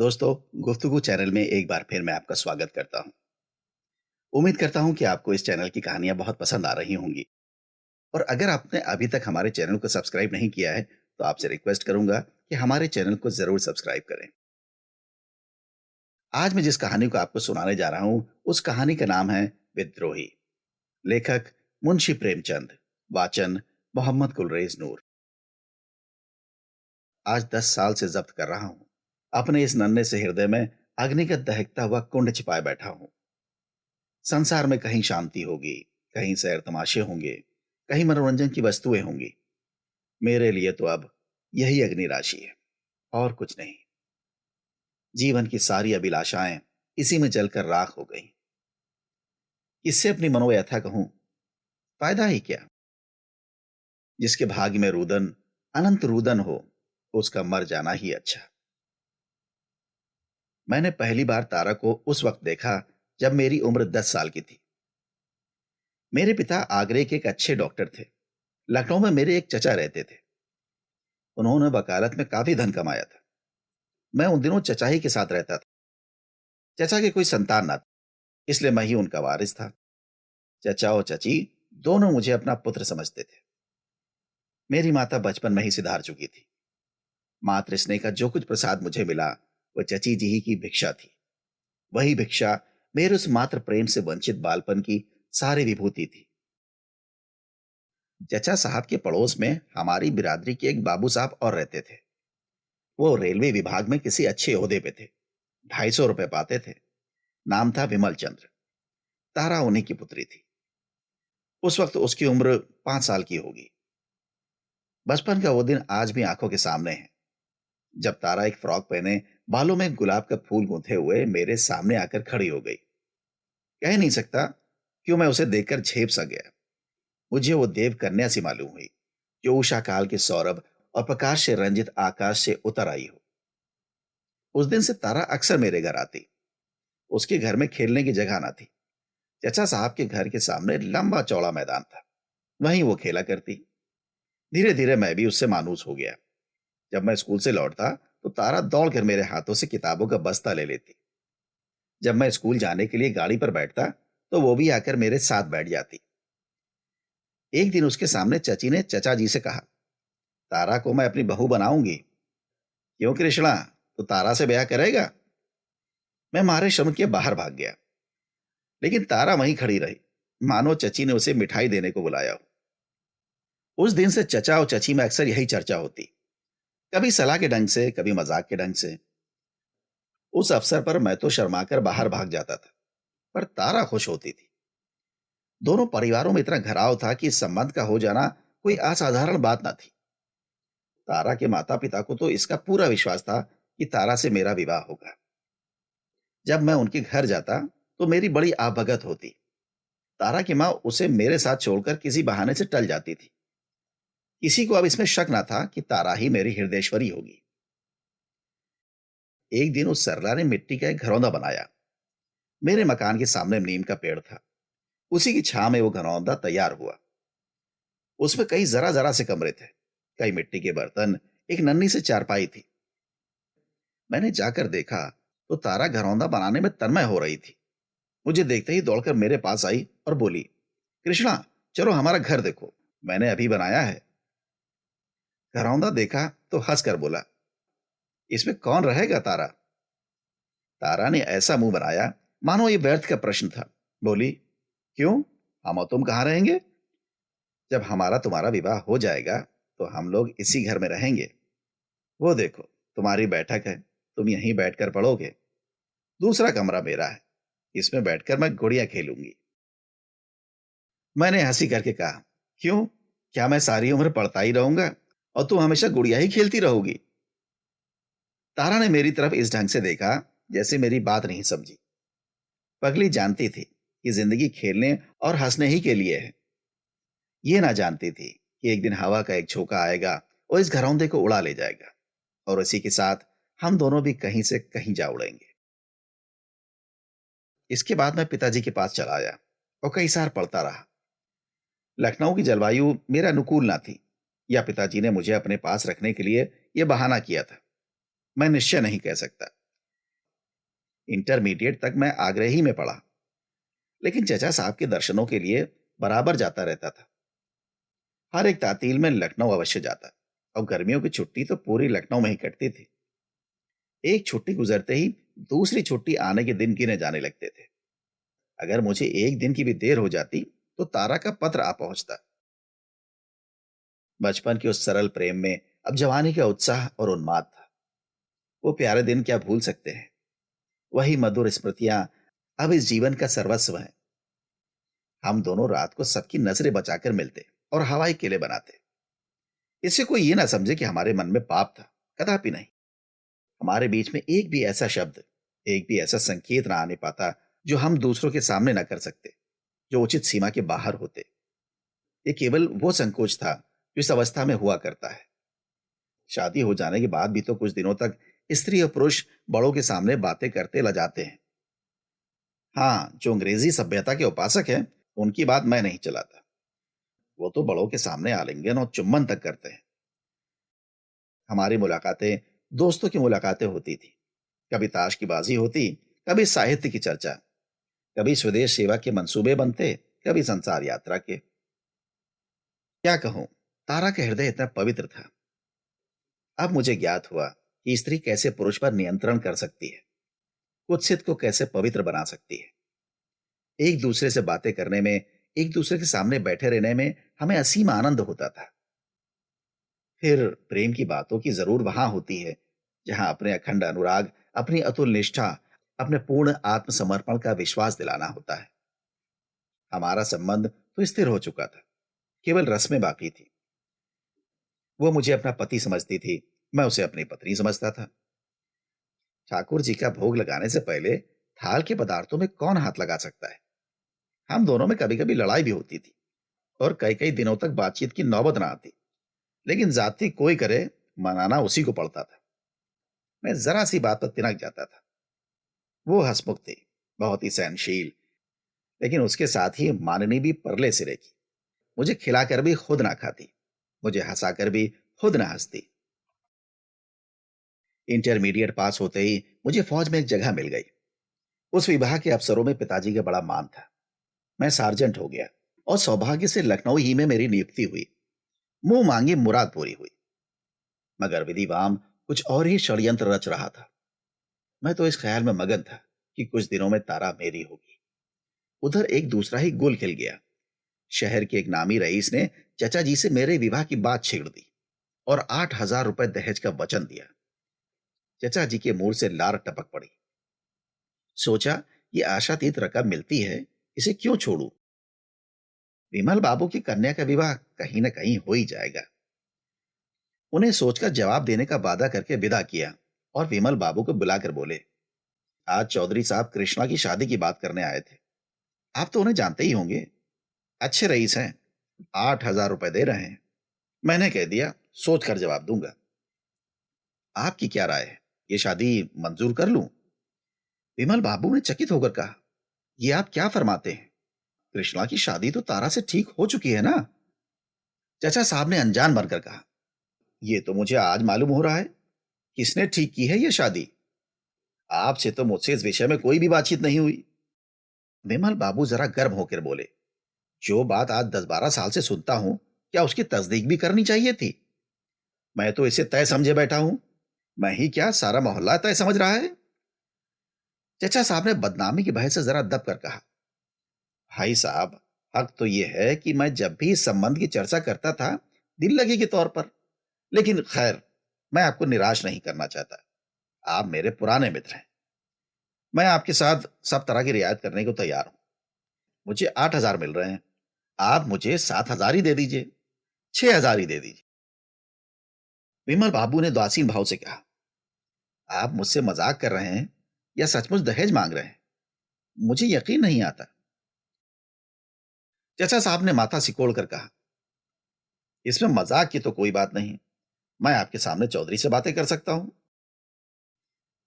दोस्तों, गुफ्तगू चैनल में एक बार फिर मैं आपका स्वागत करता हूं। उम्मीद करता हूं कि आपको इस चैनल की कहानियां बहुत पसंद आ रही होंगी। और अगर आपने अभी तक हमारे चैनल को सब्सक्राइब नहीं किया है तो आपसे रिक्वेस्ट करूंगा कि हमारे चैनल को जरूर सब्सक्राइब करें। आज मैं जिस कहानी को आपको सुनाने जा रहा हूं उस कहानी का नाम है विद्रोही। लेखक मुंशी प्रेमचंद। वाचन मोहम्मद कुलरेज नूर। आज 10 साल से जब्त कर रहा हूं। अपने इस नन्हे से हृदय में अग्नि का दहकता हुआ कुंड छिपाए बैठा हूं। संसार में कहीं शांति होगी, कहीं सैर तमाशे होंगे, कहीं मनोरंजन की वस्तुएं होंगी। मेरे लिए तो अब यही अग्नि राशि है और कुछ नहीं। जीवन की सारी अभिलाषाएं इसी में जलकर राख हो गई। किससे अपनी मनोव्यथा कहूं? फायदा ही क्या? जिसके भाग्य में रुदन अनंत रुदन हो, उसका मर जाना ही अच्छा। मैंने पहली बार तारा को उस वक्त देखा जब मेरी उम्र 10 साल की थी। मेरे पिता आगरे के एक अच्छे डॉक्टर थे। लखनऊ में मेरे एक चचा रहते थे। उन्होंने वकालत में काफी धन कमाया था। मैं उन दिनों चचा ही के साथ रहता था। चचा की कोई संतान ना थी, इसलिए मैं ही उनका वारिस था। चचा और चची दोनों मुझे अपना पुत्र समझते थे। मेरी माता बचपन में ही सिधार चुकी थी। मातृ स्नेह का जो कुछ प्रसाद मुझे मिला वह चची जी ही की भिक्षा थी। वही भिक्षा मेरे उस मात्र प्रेम से वंचित बालपन की सारी विभूति थी। चचा साहब के पड़ोस में हमारी बिरादरी के एक बाबू साहब और रहते थे। वो रेलवे विभाग में किसी अच्छे ओहदे पे थे। 250 रुपए पाते थे। नाम था विमल चंद्र। तारा उन्हीं की पुत्री थी। उस वक्त उसकी उम्र 5 साल की होगी। बचपन का वो दिन आज भी आंखों के सामने है, जब तारा एक फ्रॉक पहने, बालों में गुलाब का फूल गूंथे हुए मेरे सामने आकर खड़ी हो गई। कह नहीं सकता क्यों मैं उसे देखकर झेप सा गया। मुझे वो देव कन्या सी मालूम हुई, जो उषा काल के सौरभ और प्रकाश से रंजित आकाश से उतर आई हो। उस दिन से तारा अक्सर मेरे घर आती। उसके घर में खेलने की जगह ना थी। चचा साहब के घर के सामने लंबा चौड़ा मैदान था। वहीं वो खेला करती। धीरे धीरे मैं भी उससे मानूस हो गया। जब मैं स्कूल से लौटता तो तारा दौड़कर मेरे हाथों से किताबों का बस्ता ले लेती। जब मैं स्कूल जाने के लिए गाड़ी पर बैठता तो वो भी आकर मेरे साथ बैठ जाती। एक दिन उसके सामने चची ने चचा जी से कहा, तारा को मैं अपनी बहू बनाऊंगी। क्यों कृष्णा, तो तारा से ब्याह करेगा? मैं मारे शर्म के बाहर भाग गया, लेकिन तारा वहीं खड़ी रही, मानो चची ने उसे मिठाई देने को बुलाया हो। उस दिन से चचा और चची में अक्सर यही चर्चा होती, कभी सलाह के ढंग से, कभी मजाक के ढंग से। उस अवसर पर मैं तो शर्माकर बाहर भाग जाता था, पर तारा खुश होती थी। दोनों परिवारों में इतना घराव था कि इस संबंध का हो जाना कोई असाधारण बात ना थी। तारा के माता पिता को तो इसका पूरा विश्वास था कि तारा से मेरा विवाह होगा। जब मैं उनके घर जाता तो मेरी बड़ी आवभगत होती। तारा की माँ उसे मेरे साथ छोड़कर किसी बहाने से टल जाती थी। किसी को अब इसमें शक ना था कि तारा ही मेरी हृदयेश्वरी होगी। एक दिन उस सरला ने मिट्टी का एक घरौंदा बनाया। मेरे मकान के सामने नीम का पेड़ था। उसी की छां में वो घरौंदा तैयार हुआ। उसमें कई जरा जरा से कमरे थे, कई मिट्टी के बर्तन, एक नन्ही सी चारपाई थी। मैंने जाकर देखा तो तारा घरौंदा बनाने में तन्मय हो रही थी। मुझे देखते ही दौड़कर मेरे पास आई और बोली, कृष्णा, चलो हमारा घर देखो, मैंने अभी बनाया है। घरौंदा देखा तो हंसकर बोला, इसमें कौन रहेगा तारा? तारा ने ऐसा मुंह बनाया मानो ये व्यर्थ का प्रश्न था। बोली, क्यों, हम और तुम कहाँ रहेंगे? जब हमारा तुम्हारा विवाह हो जाएगा तो हम लोग इसी घर में रहेंगे। वो देखो, तुम्हारी बैठक है, तुम यहीं बैठकर पढ़ोगे। दूसरा कमरा मेरा है, इसमें बैठकर मैं गुड़िया खेलूंगी। मैंने हंसी करके कहा, क्यों, क्या मैं सारी उम्र पढ़ता ही रहूंगा और तुम हमेशा गुड़िया ही खेलती रहोगी? तारा ने मेरी तरफ इस ढंग से देखा जैसे मेरी बात नहीं समझी। पगली जानती थी कि जिंदगी खेलने और हंसने ही के लिए है। ये ना जानती थी कि एक दिन हवा का एक झोंका आएगा और इस घरौंदे को उड़ा ले जाएगा, और इसी के साथ हम दोनों भी कहीं से कहीं जा उड़ेंगे। इसके बाद मैं पिताजी के पास चला आया और कई साल पढ़ता रहा। लखनऊ की जलवायु मेरा अनुकूल ना थी, या पिताजी ने मुझे अपने पास रखने के लिए यह बहाना किया था। मैं निश्चय नहीं कह सकता। इंटरमीडिएट तक मैं आगरा में पढ़ा, लेकिन चचा साहब के दर्शनों के लिए बराबर जाता रहता था। हर एक तातील में लखनऊ अवश्य जाता, और गर्मियों की छुट्टी तो पूरी लखनऊ में ही कटती थी। एक छुट्टी गुजरते ही दूसरी छुट्टी आने के दिन गिने जाने लगते थे। अगर मुझे एक दिन की भी देर हो जाती तो तारा का पत्र आ पहुंचता। बचपन के उस सरल प्रेम में अब जवानी का उत्साह और उन्माद था। वो प्यारे दिन क्या भूल सकते हैं। वही मधुर स्मृतियां अब इस जीवन का सर्वस्व हैं। हम दोनों रात को सबकी नजरें बचाकर मिलते और हवाई किले बनाते। इससे कोई ये ना समझे कि हमारे मन में पाप था, कदापि नहीं। हमारे बीच में एक भी ऐसा शब्द, एक भी ऐसा संकेत ना आने पाता जो हम दूसरों के सामने ना कर सकते, जो उचित सीमा के बाहर होते। ये केवल वो संकोच था जो इस अवस्था में हुआ करता है। शादी हो जाने के बाद भी तो कुछ दिनों तक स्त्री और पुरुष बड़ों के सामने बातें करते लजाते हैं। हाँ, जो अंग्रेजी सभ्यता के उपासक हैं, उनकी बात मैं नहीं चलाता। वो तो बड़ों के सामने आलिंगन और चुम्बन तक करते हैं। हमारी मुलाकातें दोस्तों की मुलाकातें होती थी। कभी ताश की बाजी होती, कभी साहित्य की चर्चा, कभी स्वदेश सेवा के मंसूबे बनते, कभी संसार यात्रा के। क्या कहूं, तारा का हृदय इतना पवित्र था। अब मुझे ज्ञात हुआ कि स्त्री कैसे पुरुष पर नियंत्रण कर सकती है, कुत्सित को कैसे पवित्र बना सकती है। एक दूसरे से बातें करने में, एक दूसरे के सामने बैठे रहने में हमें असीम आनंद होता था। फिर प्रेम की बातों की जरूर वहां होती है जहां अपने अखंड अनुराग, अपनी अतुल निष्ठा, अपने पूर्ण आत्मसमर्पण का विश्वास दिलाना होता है। हमारा संबंध तो स्थिर हो चुका था, केवल रस्में बाकी थी। वो मुझे अपना पति समझती थी, मैं उसे अपनी पत्नी समझता था। ठाकुर जी का भोग लगाने से पहले थाल के पदार्थों में कौन हाथ लगा सकता है। हम दोनों में कभी कभी लड़ाई भी होती थी, और कई कई दिनों तक बातचीत की नौबत ना आती। लेकिन जाति कोई करे, मनाना उसी को पड़ता था। मैं जरा सी बात पर तिनक जाता था। वो हंसमुख थी, बहुत ही सहनशील, लेकिन उसके साथ ही माननी भी परले सिरे की। मुझे खिलाकर भी खुद ना खाती, मुझे हंसाकर भी खुद ना हंसती। इंटरमीडिएट पास होते ही मुझे फौज में एक जगह मिल गई। उस विभाग के अफसरों में पिताजी का बड़ा मान था। मैं सार्जेंट हो गया, और सौभाग्य से लखनऊ ही में मेरी नियुक्ति हुई। मुंह मांगी मुराद पूरी हुई। मगर विधिवाम कुछ और ही षड्यंत्र रच रहा था। मैं तो इस ख्याल में मगन था कि कुछ दिनों में तारा मेरी होगी। उधर एक दूसरा ही गुल खिल गया। शहर के एक नामी रईस ने चचा जी से मेरे विवाह की बात छेड़ दी और 8,000 रुपए दहेज का वचन दिया। चचा जी के मुंह से लार टपक पड़ी। सोचा, ये आशातीत रकम मिलती है, इसे क्यों छोड़ू। विमल बाबू की कन्या का विवाह कहीं ना कहीं हो ही जाएगा। उन्हें सोचकर जवाब देने का वादा करके विदा किया, और विमल बाबू को बुलाकर बोले, आज चौधरी साहब कृष्णा की शादी की बात करने आए थे। आप तो उन्हें जानते ही होंगे, अच्छे रईस हैं, 8,000 रुपए दे रहे हैं। मैंने कह दिया, सोच कर जवाब दूंगा। आपकी क्या राय है, ये शादी मंजूर कर लूं। विमल बाबू ने चकित होकर कहा, ये आप क्या फरमाते हैं। कृष्णा की शादी तो तारा से ठीक हो चुकी है ना। चाचा साहब ने अनजान बनकर कहा, ये तो मुझे आज मालूम हो रहा है। किसने ठीक की है ये शादी। आपसे तो मुझसे इस विषय में कोई भी बातचीत नहीं हुई। विमल बाबू जरा गर्म होकर बोले, जो बात आज 10-12 साल से सुनता हूं, क्या उसकी तस्दीक भी करनी चाहिए थी। मैं तो इसे तय समझे बैठा हूं। मैं ही क्या, सारा मोहल्ला तय समझ रहा है। चचा साहब ने बदनामी की भय से जरा दब कर कहा, भाई साहब, हक तो यह है कि मैं जब भी इस संबंध की चर्चा करता था, दिल लगी के तौर पर। लेकिन खैर, मैं आपको निराश नहीं करना चाहता। आप मेरे पुराने मित्र हैं। मैं आपके साथ सब तरह की रियायत करने को तैयार हूं। मुझे 8,000 मिल रहे हैं, आप मुझे 7,000 ही दे दीजिए, 6,000 ही दे दीजिए। विमल बाबू ने उदासीन भाव से कहा, आप मुझसे मजाक कर रहे हैं या सचमुच दहेज मांग रहे हैं, मुझे यकीन नहीं आता। चचा साहब ने माथा सिकोड़ कर कहा, इसमें मजाक की तो कोई बात नहीं। मैं आपके सामने चौधरी से बातें कर सकता हूं।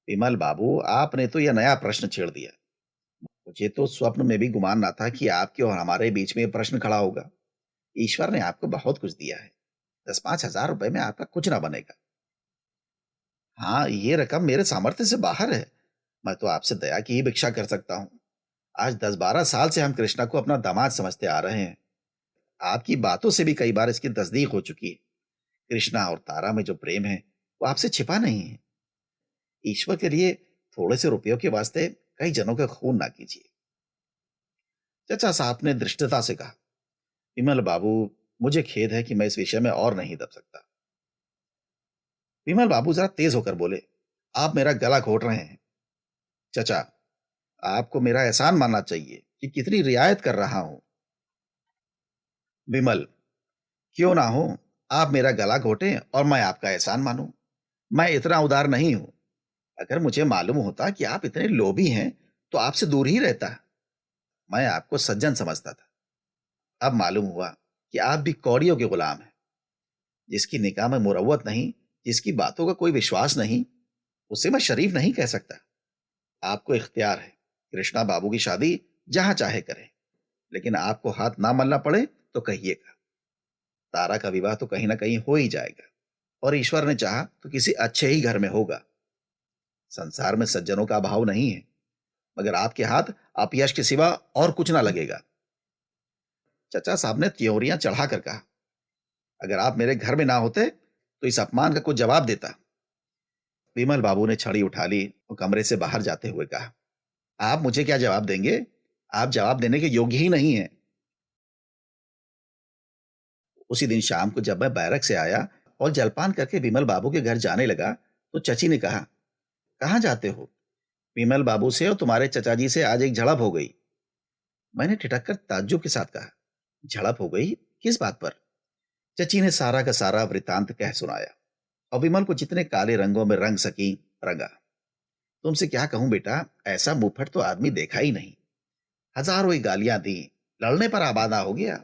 विमल बाबू, आपने तो यह नया प्रश्न छेड़ दिया। मुझे तो स्वप्न में भी गुमान ना था कि आपके और हमारे बीच में यह प्रश्न खड़ा होगा। ईश्वर ने आपको बहुत कुछ दिया है, 10-5 हजार रुपए में आपका कुछ ना बनेगा। हाँ, ये रकम मेरे सामर्थ्य से बाहर है। मैं तो आपसे दया की ही भिक्षा कर सकता हूँ। आज 10-12 साल से हम कृष्णा को अपना दामाद समझते आ रहे हैं। आपकी बातों से भी कई बार इसकी तस्दीक हो चुकी है। कृष्णा और तारा में जो प्रेम है, वो आपसे छिपा नहीं है। ईश्वर के लिए थोड़े से रुपयों के वास्ते कई जनों का खून ना कीजिए। चचा साहब ने दृष्टता से कहा। विमल बाबू, मुझे खेद है कि मैं इस विषय में और नहीं दब सकता। विमल बाबू जरा तेज होकर बोले, आप मेरा गला घोट रहे हैं। चचा, आपको मेरा एहसान मानना चाहिए कि कितनी रियायत कर रहा हूं। विमल, क्यों ना हो, आप मेरा गला घोटें और मैं आपका एहसान मानूं। मैं इतना उदार नहीं हूं। अगर मुझे मालूम होता कि आप इतने लोभी हैं तो आपसे दूर ही रहता। मैं आपको सज्जन समझता था। अब मालूम हुआ कि आप भी कौड़ियों के गुलाम हैं। जिसकी निगाह में मुरव्वत नहीं, जिसकी बातों का कोई विश्वास नहीं, उसे मैं शरीफ नहीं कह सकता। आपको इख्तियार है, कृष्णा बाबू की शादी जहां चाहे करें, लेकिन आपको हाथ ना मलना पड़े तो कहिएगा। तारा का विवाह तो कहीं ना कहीं हो ही जाएगा, और ईश्वर ने चाहा तो किसी अच्छे ही घर में होगा। संसार में सज्जनों का अभाव नहीं है, मगर आपके हाथ अपयश के सिवा और कुछ ना लगेगा। चचा साहब ने त्योरियां चढ़ाकर कहा, अगर आप मेरे घर में ना होते तो इस अपमान का कुछ जवाब देता। विमल बाबू ने छड़ी उठा ली और कमरे से बाहर जाते हुए कहा, आप मुझे क्या जवाब देंगे? आप जवाब देने के योग्य ही नहीं है। उसी दिन शाम को जब मैं बैरक से आया और जलपान करके विमल बाबू के घर जाने लगा, तो चची ने कहा, कहाँ जाते हो? विमल बाबू से और तुम्हारे चचा जी से आज एक झड़प हो गई। मैंने ठिठक कर ताज्जुब के साथ कहा, झड़प हो गई? किस बात पर? चची ने सारा का सारा वृतांत कह सुनाया, और विमल को जितने काले रंगों में रंग सकी रंगा। तुमसे क्या कहूं बेटा, ऐसा मुंहफट तो आदमी देखा ही नहीं। हजारों ही गालियां दी, लड़ने पर आबादा हो गया।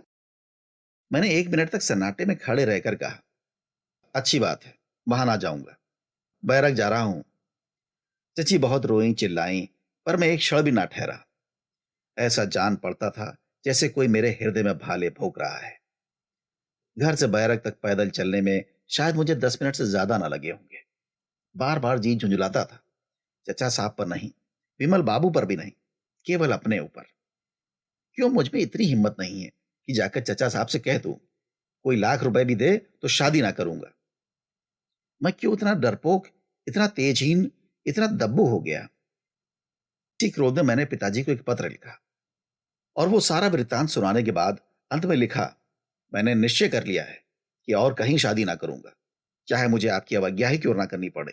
मैंने 1 मिनट तक सन्नाटे में खड़े रहकर कहा, अच्छी बात है, वहां ना जाऊंगा, बैरक जा रहा हूं। चची बहुत रोई चिल्लाई, पर मैं एक क्षण भी ना ठहरा। ऐसा जान पड़ता था जैसे कोई मेरे हृदय में भाले भोंक रहा है। घर से बैरक तक पैदल चलने में शायद मुझे 10 मिनट से ज्यादा ना लगे होंगे। बार बार जी झुंझुलाता था, चचा साहब पर नहीं, विमल बाबू पर भी नहीं, केवल अपने ऊपर। क्यों मुझ में इतनी हिम्मत नहीं है कि जाकर चचा साहब से कह दूं, कोई लाख रुपए भी दे तो शादी ना करूंगा। मैं क्यों इतना डरपोक, इतना तेजहीन, इतना दब्बू हो गया? इसी क्रोध में मैंने पिताजी को एक पत्र लिखा, और वो सारा वृत्तांत सुनाने के बाद अंत में लिखा, मैंने निश्चय कर लिया है कि और कहीं शादी ना करूंगा, चाहे मुझे आपकी अवज्ञा ही क्यों ना करनी पड़े।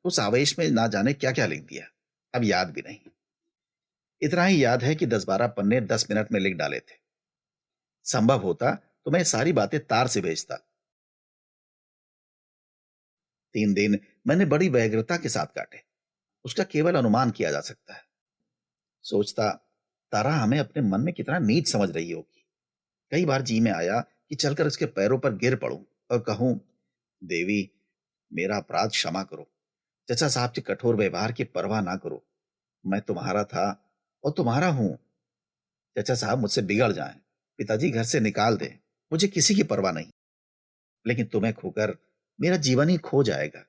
उस आवेश में ना जाने क्या क्या लिख दिया, अब याद भी नहीं। इतना ही याद है कि 10-12 पन्ने 10 मिनट में लिख डाले थे। संभव होता तो मैं सारी बातें तार से भेजता। 3 दिन मैंने बड़ी व्यग्रता के साथ काटे। उसका केवल अनुमान किया जा सकता है। सोचता, तारा हमें अपने मन में कितना नीच समझ रही होगी। कई बार जी में आया कि चलकर उसके पैरों पर गिर पड़ूं और कहूं, देवी, मेरा अपराध क्षमा करो। चचा साहब के कठोर व्यवहार की परवाह ना करो। मैं तुम्हारा था और तुम्हारा हूं। चचा साहब मुझसे बिगड़ जाएं, पिताजी घर से निकाल दें, मुझे किसी की परवाह नहीं, लेकिन तुम्हें खोकर मेरा जीवन ही खो जाएगा।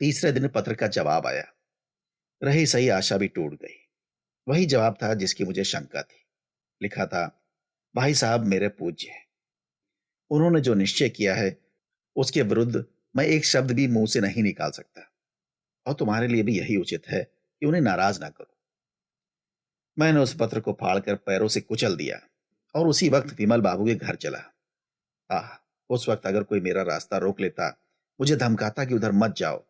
तीसरे दिन पत्र का जवाब आया। रही सही आशा भी टूट गई। वही जवाब था जिसकी मुझे शंका थी। लिखा था, भाई साहब मेरे पूज्य हैं। उन्होंने जो निश्चय किया है उसके विरुद्ध मैं एक शब्द भी मुंह से नहीं निकाल सकता, और तुम्हारे लिए भी यही उचित है कि उन्हें नाराज ना करो। मैंने उस पत्र को फाड़कर पैरों से कुचल दिया और उसी वक्त विमल बाबू के घर चला। आह, उस वक्त अगर कोई मेरा रास्ता रोक लेता, मुझे धमकाता कि उधर मत जाओ,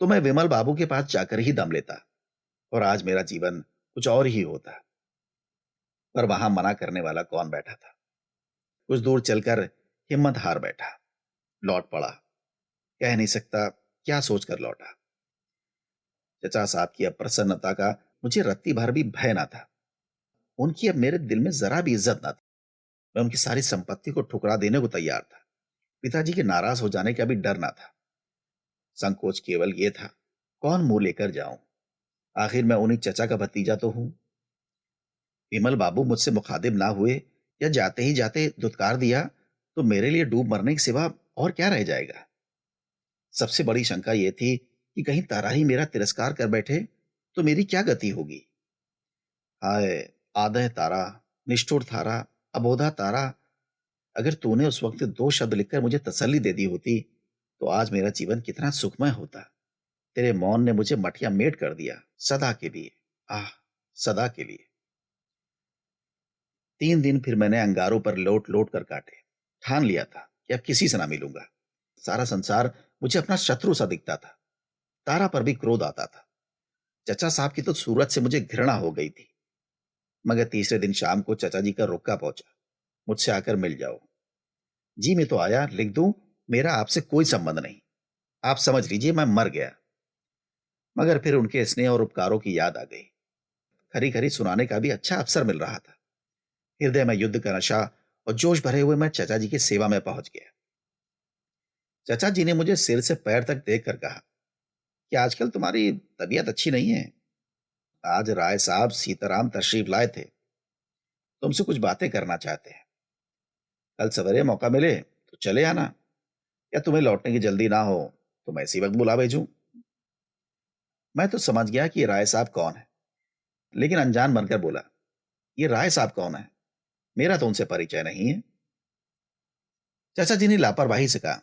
तो मैं विमल बाबू के पास जाकर ही दम लेता, और आज मेरा जीवन कुछ और ही होता। पर वहां मना करने वाला कौन बैठा था? कुछ दूर चलकर हिम्मत हार बैठा, लौट पड़ा। कह नहीं सकता क्या सोचकर लौटा। चचा साहब की अप्रसन्नता का मुझे रत्ती भर भी भय ना था। उनकी अब मेरे दिल में जरा भी इज्जत ना थी। मैं उनकी सारी संपत्ति को ठुकरा देने को तैयार था। पिताजी के नाराज हो जाने का भी डर ना था। संकोच केवल ये था, कौन मुंह लेकर जाऊं? आखिर मैं उन्हीं चचा का भतीजा तो हूं। विमल बाबू मुझसे मुखातिब ना हुए, या जाते ही जाते दुत्कार दिया, तो मेरे लिए डूब मरने के सिवा और क्या रह जाएगा? सबसे बड़ी शंका यह थी कि कहीं तारा ही मेरा तिरस्कार कर बैठे तो मेरी क्या गति होगी। हाय, आदह तारा, निष्ठुर तारा, अबोधा तारा, अगर तूने उस वक्त दो शब्द लिखकर मुझे तसल्ली दे दी होती तो आज मेरा जीवन कितना सुखमय होता। तेरे मौन ने मुझे मटिया मेट कर दिया, सदा के लिए। आह, सदा के लिए। 3 दिन फिर मैंने अंगारों पर लोट लोट कर काटे। ठान लिया था कि अब किसी से ना मिलूंगा। सारा संसार मुझे अपना शत्रु सा दिखता था। तारा पर भी क्रोध आता था। चचा साहब की तो सूरत से मुझे घृणा हो गई थी। मगर तीसरे दिन शाम को चचा जी का रुक्का पहुंचा, मुझसे आकर मिल जाओ। जी मैं तो आया, लिख दूं, मेरा आपसे कोई संबंध नहीं, आप समझ लीजिए मैं मर गया। मगर फिर उनके स्नेह और उपकारों की याद आ गई। खरी खरी सुनाने का भी अच्छा अवसर मिल रहा था। हृदय में युद्ध का नशा और जोश भरे हुए मैं चचा जी की सेवा में पहुंच गया। चचा जी ने मुझे सिर से पैर तक देखकर कहा कि आजकल तुम्हारी तबीयत अच्छी नहीं है। आज राय साहब सीताराम तशरीफ लाए थे, तुमसे कुछ बातें करना चाहते हैं। कल सवेरे मौका मिले तो चले आना, या तुम्हें लौटने की जल्दी ना हो तो मैं इसी वक्त बुला भेजूं। मैं तो समझ गया कि ये राय साहब कौन है, लेकिन अनजान बनकर बोला, ये राय साहब कौन है, मेरा तो उनसे परिचय नहीं है। चाचा जी ने लापरवाही से कहा,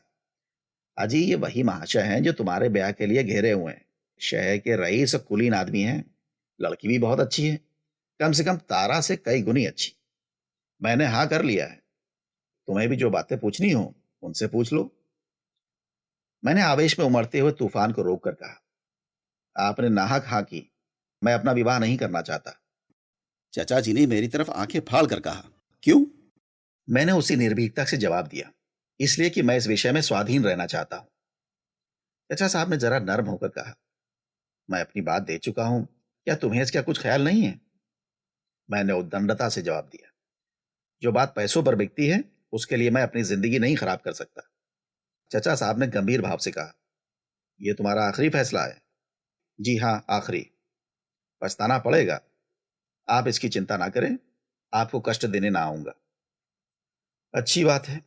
अजी ये वही महाशय हैं जो तुम्हारे ब्याह के लिए घेरे हुए हैं। शहर के रईस और कुलीन आदमी हैं। लड़की भी बहुत अच्छी है, कम से कम तारा से कई गुनी अच्छी। मैंने हाँ कर लिया है। तुम्हें भी जो बातें पूछनी हो उनसे पूछ लो। मैंने आवेश में उमड़ते हुए तूफान को रोक कर कहा, आपने नाहक हाँ की, मैं अपना विवाह नहीं करना चाहता। चचा जी ने मेरी तरफ आंखें फाड़ कर कहा, क्यों? मैंने उसी निर्भीकता से जवाब दिया, इसलिए कि मैं इस विषय में स्वाधीन रहना चाहता हूं। चचा साहब ने जरा नर्म होकर कहा, मैं अपनी बात दे चुका हूं, क्या तुम्हें इसका कुछ ख्याल नहीं है? मैंने उद्दंडता से जवाब दिया, जो बात पैसों पर बिकती है उसके लिए मैं अपनी जिंदगी नहीं खराब कर सकता। चचा साहब ने गंभीर भाव से कहा, यह तुम्हारा आखिरी फैसला है? जी हाँ, आखिरी। पछताना पड़ेगा। आप इसकी चिंता ना करें, आपको कष्ट देने ना आऊंगा। अच्छी बात है।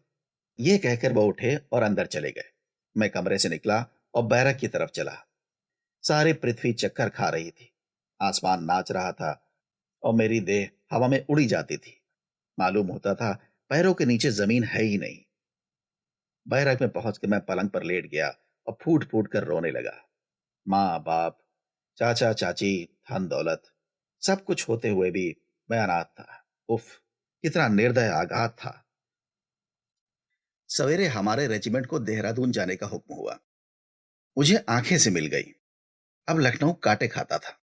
ये कहकर वो उठे और अंदर चले गए। मैं कमरे से निकला और बैरक की तरफ चला। सारी पृथ्वी चक्कर खा रही थी। आसमान नाच रहा था और मेरी देह हवा में उड़ी जाती थी। मालूम होता था पैरों के नीचे जमीन है ही नहीं। बैरक में पहुंच के मैं पलंग पर लेट गया और फूट फूट कर रोने लगा। माँ बाप, चाचा चाची, धन दौलत, सब कुछ होते हुए भी मैं अनाथ था। उफ, कितना निर्दय आघात था। सवेरे हमारे रेजिमेंट को देहरादून जाने का हुक्म हुआ। मुझे आंखें से मिल गई। अब लखनऊ काटे खाता था।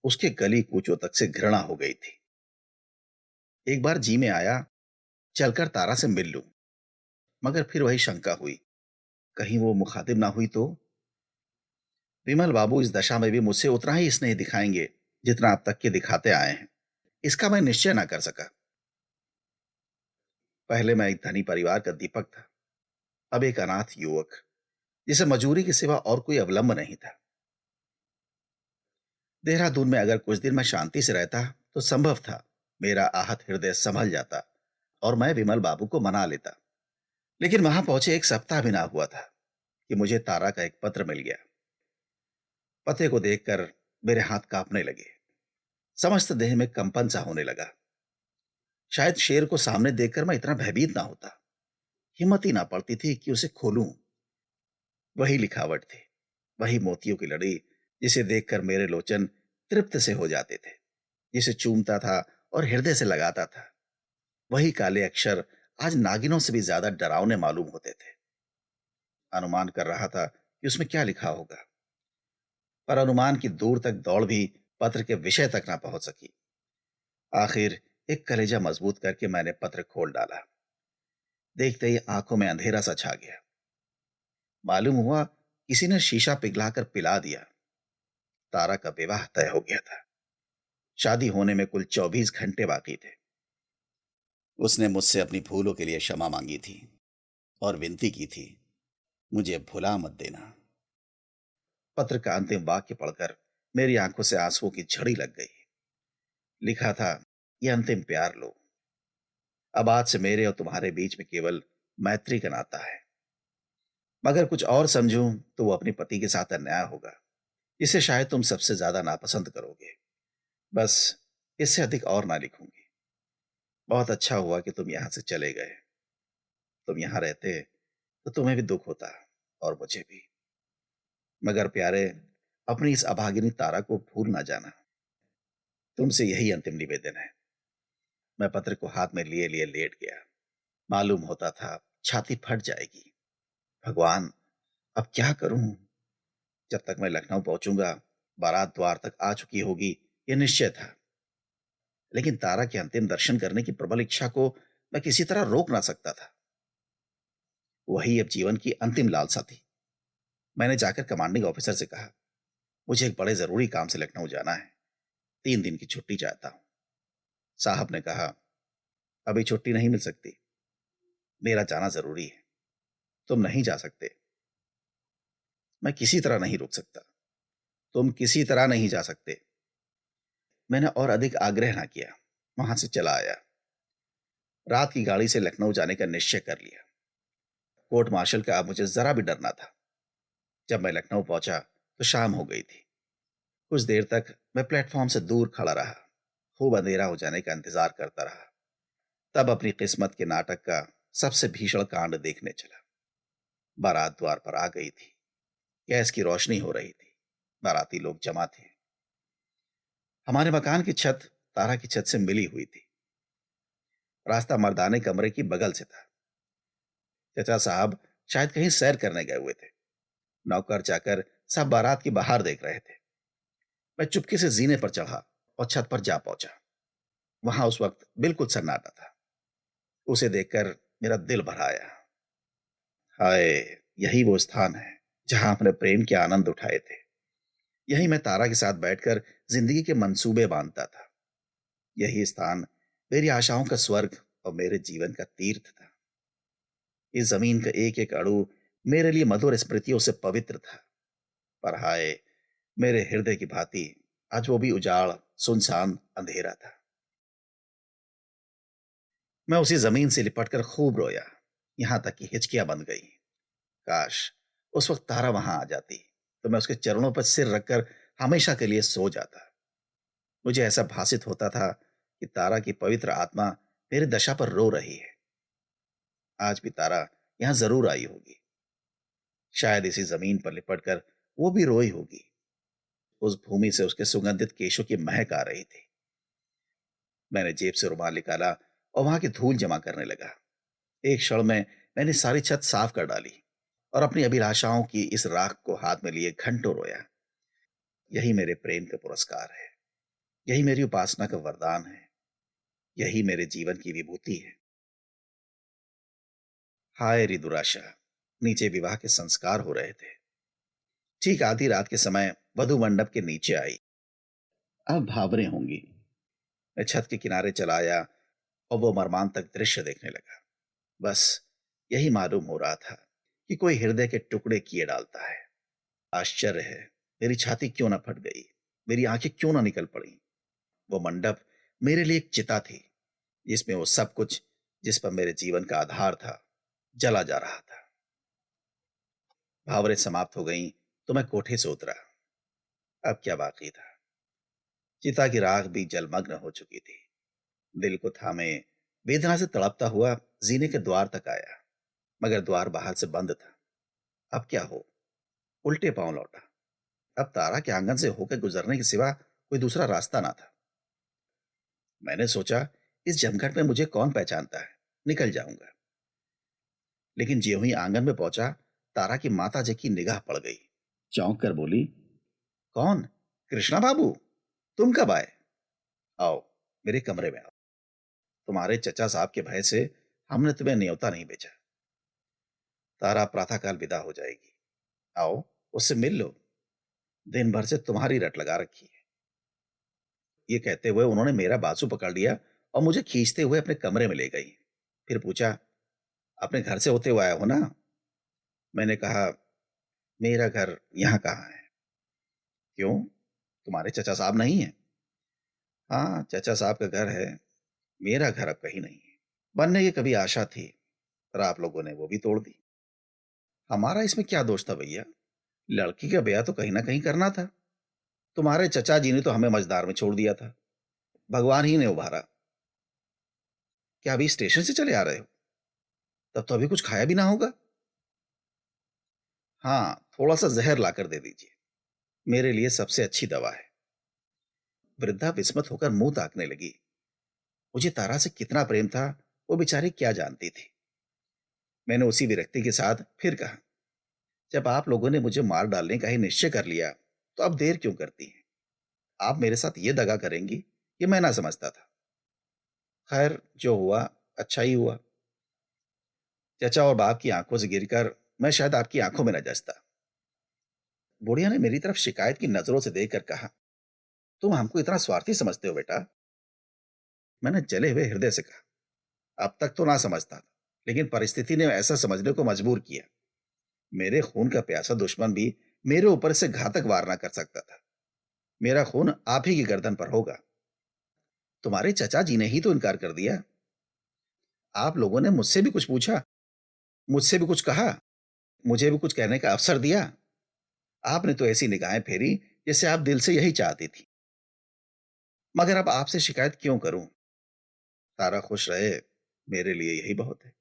उसके गली कूचों तक से घृणा हो गई थी। एक बार जी में आया, चलकर तारा से मिल लूं, मगर फिर वही शंका हुई, कहीं वो मुखातिब ना हुई तो। विमल बाबू इस दशा में भी मुझसे उतना ही स्नेह दिखाएंगे जितना अब तक के दिखाते आए हैं, इसका मैं निश्चय ना कर सका। पहले मैं एक धनी परिवार का दीपक था, अब एक अनाथ युवक जिसे मजूरी के सिवा और कोई अवलंब नहीं था। देहरादून में अगर कुछ दिन मैं शांति से रहता तो संभव था मेरा आहत हृदय संभल जाता और मैं विमल बाबू को मना लेता। लेकिन वहां पहुंचे एक सप्ताह भी ना हुआ था कि मुझे तारा का एक पत्र मिल गया। पते को देखकर मेरे हाथ कांपने लगे। समस्त देह में कंपन सा होने लगा। शायद शेर को सामने देखकर मैं इतना भयभीत ना होता। हिम्मत ही ना पड़ती थी कि उसे खोलूं। वही लिखावट थी, वही मोतियों की लड़ी, जिसे देखकर मेरे लोचन तृप्त से हो जाते थे, जिसे चूमता था और हृदय से लगाता था। वही काले अक्षर आज नागिनों से भी ज्यादा डरावने मालूम होते थे। अनुमान कर रहा था कि उसमें क्या लिखा होगा, पर अनुमान की दूर तक दौड़ भी पत्र के विषय तक ना पहुंच सकी। आखिर एक कलेजा मजबूत करके मैंने पत्र खोल डाला। देखते ही आंखों में अंधेरा सा छा गया। मालूम हुआ किसी ने शीशा पिघलाकर पिला दिया। तारा का विवाह तय हो गया था। शादी होने में कुल 24 घंटे बाकी थे। उसने मुझसे अपनी भूलों के लिए क्षमा मांगी थी और विनती की थी, मुझे भुला मत देना। पत्र का अंतिम वाक्य पढ़कर मेरी आंखों से आंसुओं की झड़ी लग गई। लिखा था, यह अंतिम प्यार लो। अब आज से मेरे और तुम्हारे बीच में केवल मैत्री का नाता है। मगर कुछ और समझूं तो वो अपने पति के साथ अन्याय होगा। इसे शायद तुम सबसे ज्यादा नापसंद करोगे। बस इससे अधिक और ना लिखूंगी। बहुत अच्छा हुआ कि तुम यहां से चले गए। तुम यहां रहते तो तुम्हें भी दुख होता और मुझे भी। मगर प्यारे, अपनी इस अभागिनी तारा को भूल ना जाना। तुमसे यही अंतिम निवेदन है। मैं पत्र को हाथ में लिए लिए लेट गया। मालूम होता था छाती फट जाएगी। भगवान, अब क्या करूं? जब तक मैं लखनऊ पहुंचूंगा, बारात द्वार तक आ चुकी होगी, यह निश्चय था। लेकिन तारा के अंतिम दर्शन करने की प्रबल इच्छा को मैं किसी तरह रोक ना सकता था। वही अब जीवन की अंतिम लालसा थी। मैंने जाकर कमांडिंग ऑफिसर से कहा, मुझे एक बड़े जरूरी काम से लखनऊ जाना है। 3 दिन की छुट्टी चाहता हूं। साहब ने कहा, अभी छुट्टी नहीं मिल सकती। मेरा जाना जरूरी है। तुम नहीं जा सकते। मैं किसी तरह नहीं रुक सकता। तुम किसी तरह नहीं जा सकते। मैंने और अधिक आग्रह ना किया, वहां से चला आया। रात की गाड़ी से लखनऊ जाने का निश्चय कर लिया। कोर्ट मार्शल का अब मुझे जरा भी डर ना था। जब मैं लखनऊ पहुंचा तो शाम हो गई थी। कुछ देर तक मैं प्लेटफॉर्म से दूर खड़ा रहा, खूब अंधेरा हो जाने का इंतजार करता रहा। तब अपनी किस्मत के नाटक का सबसे भीषण कांड देखने चला। बारात द्वार पर आ गई थी। गैस की रोशनी हो रही थी। बाराती लोग जमा थे। हमारे मकान की छत तारा की छत से मिली हुई थी। रास्ता मर्दाने कमरे की बगल से था। चचा साहब शायद कहीं सैर करने गए हुए थे। नौकर चाकर सब बारात की बाहर देख रहे थे। मैं चुपके से जीने पर चढ़ा और छत पर जा पहुंचा। वहां उस वक्त बिल्कुल सन्नाटा था। उसे देखकर मेरा दिल भर आया। हाय, यही वो स्थान है जहां अपने प्रेम के आनंद उठाए थे। यही मैं तारा के साथ बैठकर जिंदगी के मंसूबे बांधता था। यही स्थान मेरी आशाओं का स्वर्ग और मेरे जीवन का तीर्थ था। इस जमीन का एक एक अणु मेरे लिए मधुर स्मृतियों से पवित्र था। पर हाय, मेरे हृदय की भांति आज वो भी उजाड़, सुनसान, अंधेरा था। मैं उसी जमीन से लिपटकर खूब रोया, यहां तक कि हिचकियां बंध गई। काश उस वक्त तारा वहां आ जाती तो मैं उसके चरणों पर सिर रखकर हमेशा के लिए सो जाता। मुझे ऐसा भासित होता था कि तारा की पवित्र आत्मा मेरी दशा पर रो रही है। आज भी तारा यहां जरूर आई होगी। शायद इसी जमीन पर लिपटकर वो भी रोई होगी। उस भूमि से उसके सुगंधित केशों की महक आ रही थी। मैंने जेब से रुमाल निकाला और वहां की धूल जमा करने लगा। एक क्षण में मैंने सारी छत साफ कर डाली और अपनी अभिलाषाओं की इस राख को हाथ में लिए घंटों रोया। यही मेरे प्रेम का पुरस्कार है। यही मेरी उपासना का वरदान है। यही मेरे जीवन की विभूति है। हाय री दुराशा! नीचे विवाह के संस्कार हो रहे थे। ठीक आधी रात के समय वधु मंडप के नीचे आई। अब भावरें होंगी। मैं छत के किनारे चला आया और वो मर्मांतक दृश्य देखने लगा। बस यही मालूम हो रहा था कि कोई हृदय के टुकड़े किए डालता है। आश्चर्य है, मेरी छाती क्यों ना फट गई, मेरी आंखें क्यों ना निकल पड़ी। वो मंडप मेरे लिए एक चिता थी, जिसमें वो सब कुछ जिस पर मेरे जीवन का आधार था, जला जा रहा था। भावरें समाप्त हो गईं तो मैं कोठे से उतरा। अब क्या बाकी था? चिता की राख भी जलमग्न हो चुकी थी। दिल को थामे वेदना से तड़पता हुआ जीने के द्वार तक आया, मगर द्वार बाहर से बंद था। अब क्या हो? उल्टे पांव लौटा। अब तारा के आंगन से होकर गुजरने के सिवा कोई दूसरा रास्ता ना था। मैंने सोचा, इस जमघट में मुझे कौन पहचानता है, निकल जाऊंगा। लेकिन ज्यों ही आंगन में पहुंचा, तारा की माता जी की निगाह पड़ गई। चौंक कर बोली, कौन? कृष्णा बाबू, तुम कब आए? आओ, मेरे कमरे में आओ। तुम्हारे चचा साहब के भय से हमने तुम्हें न्योता नहीं भेजा। तारा प्रातःकाल विदा हो जाएगी। आओ, उससे मिल लो। दिन भर से तुम्हारी रट लगा रखी है। ये कहते हुए उन्होंने मेरा बाजू पकड़ लिया और मुझे खींचते हुए अपने कमरे में ले गई। फिर पूछा, अपने घर से होते हुए आए हो ना? मैंने कहा, मेरा घर यहाँ कहाँ है? क्यों, तुम्हारे चचा साहब नहीं है? हाँ, चचा साहब का घर है। मेरा घर अब कहीं नहीं है। बनने की कभी आशा थी, पर आप लोगों ने वो भी तोड़ दी। हमारा इसमें क्या दोष था भैया? लड़की का ब्याह तो कहीं ना कहीं करना था। तुम्हारे चचा जी ने तो हमें मझधार में छोड़ दिया था, भगवान ही ने उभारा। क्या अभी स्टेशन से चले आ रहे हो? तब तो अभी कुछ खाया भी ना होगा। हाँ, थोड़ा सा जहर लाकर दे दीजिए, मेरे लिए सबसे अच्छी दवा है। वृद्धा विस्मित होकर मुंह ताकने लगी। मुझे तारा से कितना प्रेम था, वो बेचारी क्या जानती थी। मैंने उसी विरक्ति के साथ फिर कहा, जब आप लोगों ने मुझे मार डालने का ही निश्चय कर लिया, तो अब देर क्यों करती हैं? आप मेरे साथ ये दगा करेंगी, ये मैं ना समझता था। खैर, जो हुआ अच्छा ही हुआ। चचा और बाप की आंखों से गिरकर मैं शायद आपकी आंखों में न जचता। बुढ़िया ने मेरी तरफ शिकायत की नजरों से देखकर कहा, तुम हमको इतना स्वार्थी समझते हो बेटा? मैंने जले हुए हृदय से कहा, अब तक तो ना समझता था, लेकिन परिस्थिति ने ऐसा समझने को मजबूर किया। मेरे खून का प्यासा दुश्मन भी मेरे ऊपर से घातक वार ना कर सकता था। मेरा खून आप ही की गर्दन पर होगा। तुम्हारे चचा जी ने ही तो इनकार कर दिया। आप लोगों ने मुझसे भी कुछ पूछा, मुझसे भी कुछ कहा, मुझे भी कुछ कहने का अवसर दिया। आपने तो ऐसी निगाहें फेरी जैसे आप दिल से यही चाहती थी। मगर अब आपसे शिकायत क्यों करूं? तारा खुश रहे, मेरे लिए यही बहुत है।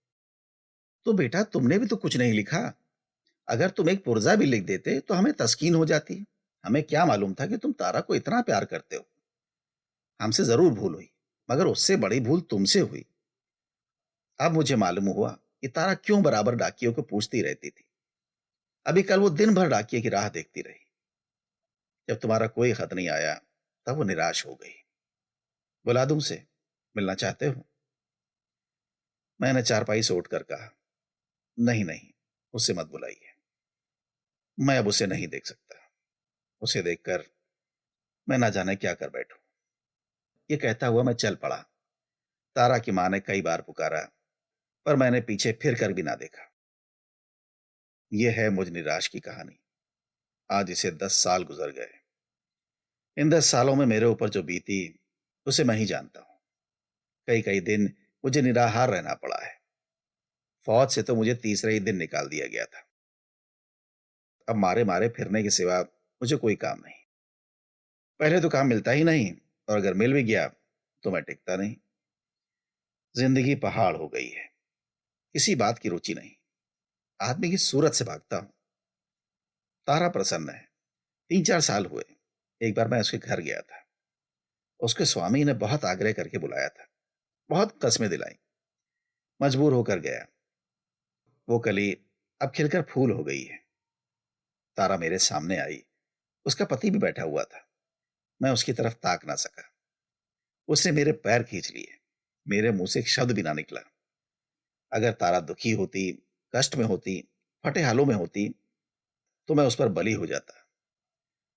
तो बेटा, तुमने भी तो कुछ नहीं लिखा। अगर तुम एक पुर्जा भी लिख देते तो हमें तस्कीन हो जाती। हमें क्या मालूम था कि तुम तारा को इतना प्यार करते हो। हमसे जरूर भूल हुई, मगर उससे बड़ी भूल तुमसे हुई। अब मुझे मालूम हुआ कि तारा क्यों बराबर डाकियों को पूछती रहती थी। अभी कल वो दिन भर डाकिये की राह देखती रही। जब तुम्हारा कोई खत नहीं आया, तब वो निराश हो गई। बुला दूं उसे? मिलना चाहते हो? मैंने चारपाई से उठकर कहा, नहीं नहीं, उसे मत बुलाइए। मैं अब उसे नहीं देख सकता। उसे देखकर मैं ना जाने क्या कर बैठूं। ये कहता हुआ मैं चल पड़ा। तारा की मां ने कई बार पुकारा, पर मैंने पीछे फिर कर भी ना देखा। यह है मुझ निराश की कहानी। आज इसे 10 साल गुजर गए। इन 10 सालों में मेरे ऊपर जो बीती, उसे मैं ही जानता हूं। कई कई दिन मुझे निराहार रहना पड़ा है। फौज से तो मुझे तीसरे ही दिन निकाल दिया गया था। अब मारे मारे फिरने के सिवा मुझे कोई काम नहीं। पहले तो काम मिलता ही नहीं, और अगर मिल भी गया तो मैं टिकता नहीं। जिंदगी पहाड़ हो गई है, किसी बात की रुचि नहीं। आदमी की सूरत से भागता हूं। तारा प्रसन्न है। 3 4 साल हुए। एक बार मैं उसके घर गया था। उसके स्वामी ने बहुत आग्रह करके बुलाया था, बहुत कस्में दिलाई। मजबूर होकर गया। वो कली अब खिलकर फूल हो गई है। तारा मेरे सामने आई। उसका पति भी बैठा हुआ था। मैं उसकी तरफ ताक ना सका। उसने मेरे पैर खींच लिए। मेरे मुंह से एक शब्द भी ना निकला। अगर तारा दुखी होती, कष्ट में होती, फटे हालों में होती, तो मैं उस पर बली हो जाता।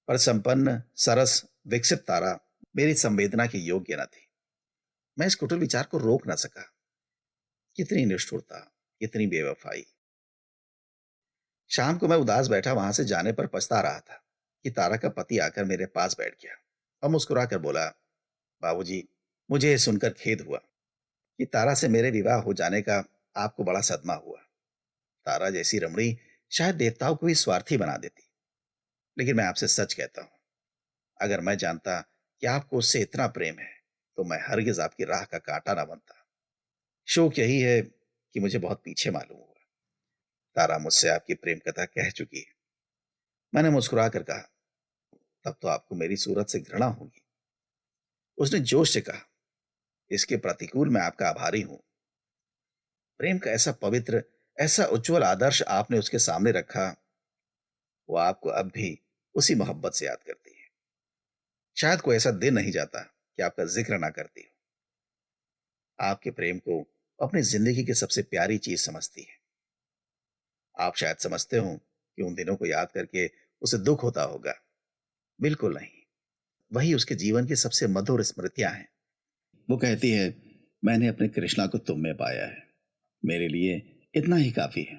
पर संपन्न, सरस, विकसित तारा मेरी संवेदना के योग्य न थी। मैं इस कुटिल विचार को रोक ना सका। कितनी निष्ठुरता, कितनी बेवफाई। शाम को मैं उदास बैठा वहां से जाने पर पछता रहा था कि तारा का पति आकर मेरे पास बैठ गया और मुस्कुराकर बोला, बाबूजी, मुझे यह सुनकर खेद हुआ कि तारा से मेरे विवाह हो जाने का आपको बड़ा सदमा हुआ। तारा जैसी रमणी शायद देवताओं को भी स्वार्थी बना देती। लेकिन मैं आपसे सच कहता हूं, अगर मैं जानता कि आपको उससे इतना प्रेम है, तो मैं हरगिज आपकी राह का कांटा ना बनता। शोक यही है कि मुझे बहुत पीछे मालूम हुआ। तारा मुझसे आपकी प्रेम कथा कह चुकी है। मैंने मुस्कुरा कर कहा, तब तो आपको मेरी सूरत से घृणा होगी। उसने जोश से कहा, इसके प्रतिकूल मैं आपका आभारी हूं। प्रेम का ऐसा पवित्र, ऐसा उज्जवल आदर्श आपने उसके सामने रखा, वो आपको अब भी उसी मोहब्बत से याद करती है। शायद कोई ऐसा दिन नहीं जाता कि आपका जिक्र ना करती हो। आपके प्रेम को अपनी जिंदगी की सबसे प्यारी चीज समझती है। आप शायद समझते हो कि उन दिनों को याद करके उसे दुख होता होगा। बिल्कुल नहीं। वही उसके जीवन की सबसे मधुर स्मृतियां हैं। वो कहती है, मैंने अपने कृष्णा को तुम में पाया है। मेरे लिए इतना ही काफी है।